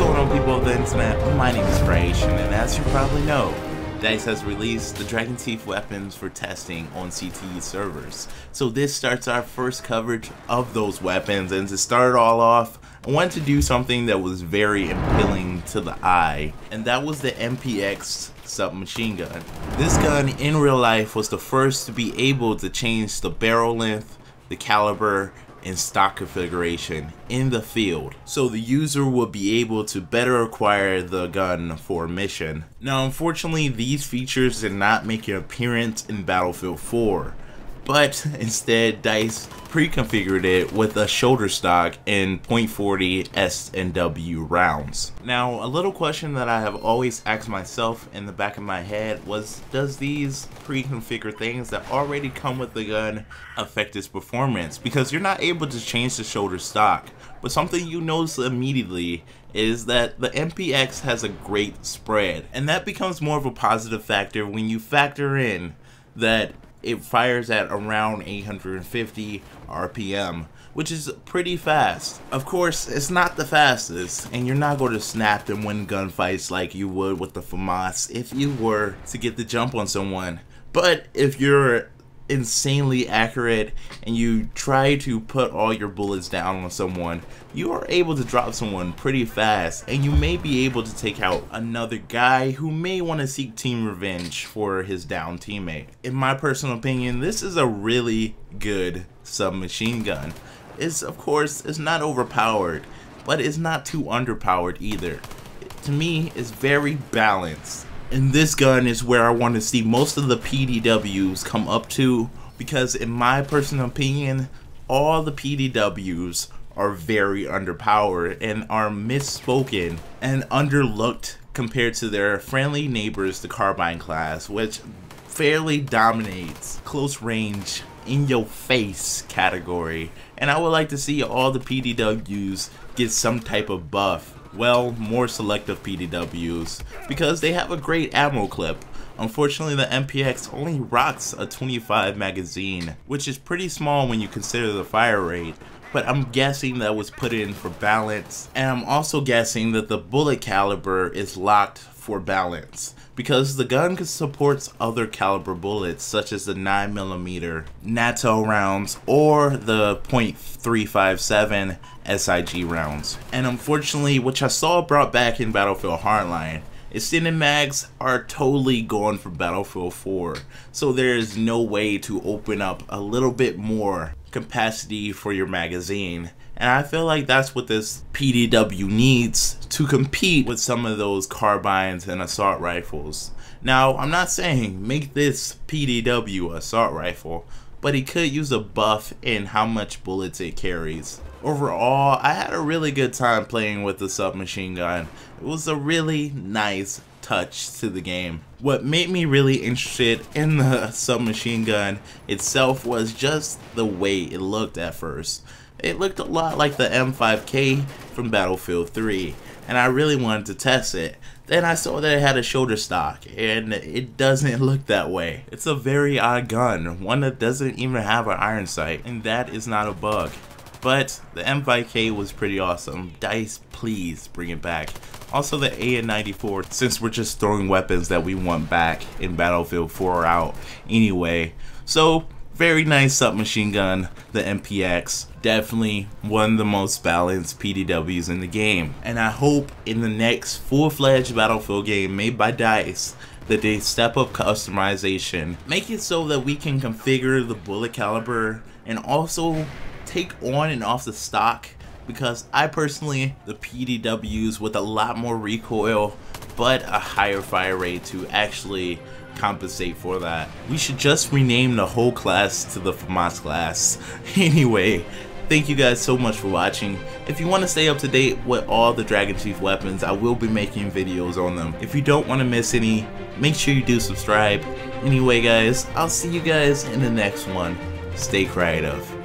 going on, people of the internet? My name is Creation, and as you probably know, DICE has released the Dragon Teeth weapons for testing on CTE servers. So this starts our first coverage of those weapons, and to start it all off, I wanted to do something that was very appealing to the eye, and that was the MPX submachine gun. This gun in real life was the first to be able to change the barrel length, the caliber, and stock configuration in the field, so the user will be able to better acquire the gun for a mission. Now unfortunately, these features did not make an appearance in Battlefield 4, but instead DICE pre-configured it with a shoulder stock and .40 S.W.A.T rounds. Now a little question that I have always asked myself in the back of my head was, does these pre-configured things that already come with the gun affect its performance? Because you're not able to change the shoulder stock, but something you notice immediately is that the MPX has a great spread, and that becomes more of a positive factor when you factor in that it fires at around 850 RPM, which is pretty fast. Of course, it's not the fastest, and you're not going to snap and win gunfights like you would with the FAMAS if you were to get the jump on someone. But if you're insanely accurate and you try to put all your bullets down on someone, you are able to drop someone pretty fast, and you may be able to take out another guy who may want to seek team revenge for his down teammate. In my personal opinion, this is a really good submachine gun. Of course, it's not overpowered, but it's not too underpowered either. To me, it's very balanced. And this gun is where I want to see most of the PDWs come up to, because in my personal opinion, all the PDWs are very underpowered and are misspoken and underlooked compared to their friendly neighbors, the carbine class, which fairly dominates close range, in your face category. And I would like to see all the PDWs get some type of buff. Well, more selective PDWs, because they have a great ammo clip. Unfortunately, the MPX only rocks a 25 magazine, which is pretty small when you consider the fire rate, but I'm guessing that was put in for balance, and I'm also guessing that the bullet caliber is locked for balance, because the gun supports other caliber bullets such as the 9mm NATO rounds or the .357 SIG rounds. And unfortunately, which I saw brought back in Battlefield Hardline, extended mags are totally gone for Battlefield 4, so there is no way to open up a little bit more capacity for your magazine. And I feel like that's what this PDW needs to compete with some of those carbines and assault rifles. Now, I'm not saying make this PDW assault rifle, but it could use a buff in how much bullets it carries. Overall, I had a really good time playing with the submachine gun. It was a really nice touch to the game. What made me really interested in the submachine gun itself was just the way it looked at first. It looked a lot like the M5K from Battlefield 3, and I really wanted to test it. Then I saw that it had a shoulder stock, and it doesn't look that way. It's a very odd gun, one that doesn't even have an iron sight, and that is not a bug. But the M5K was pretty awesome. DICE, please bring it back. Also the AN-94, since we're just throwing weapons that we want back in Battlefield 4 out anyway. So, very nice submachine gun, the MPX. Definitely one of the most balanced PDWs in the game. And I hope in the next full-fledged Battlefield game made by DICE that they step up customization. Make it so that we can configure the bullet caliber and also take on and off the stock, because I personally, the PDWs with a lot more recoil but a higher fire rate to actually compensate for that. We should just rename the whole class to the FAMAS class. Anyway, thank you guys so much for watching. If you want to stay up to date with all the Dragon Teeth weapons, I will be making videos on them. If you don't want to miss any, make sure you do subscribe. Anyway guys, I'll see you guys in the next one. Stay creative.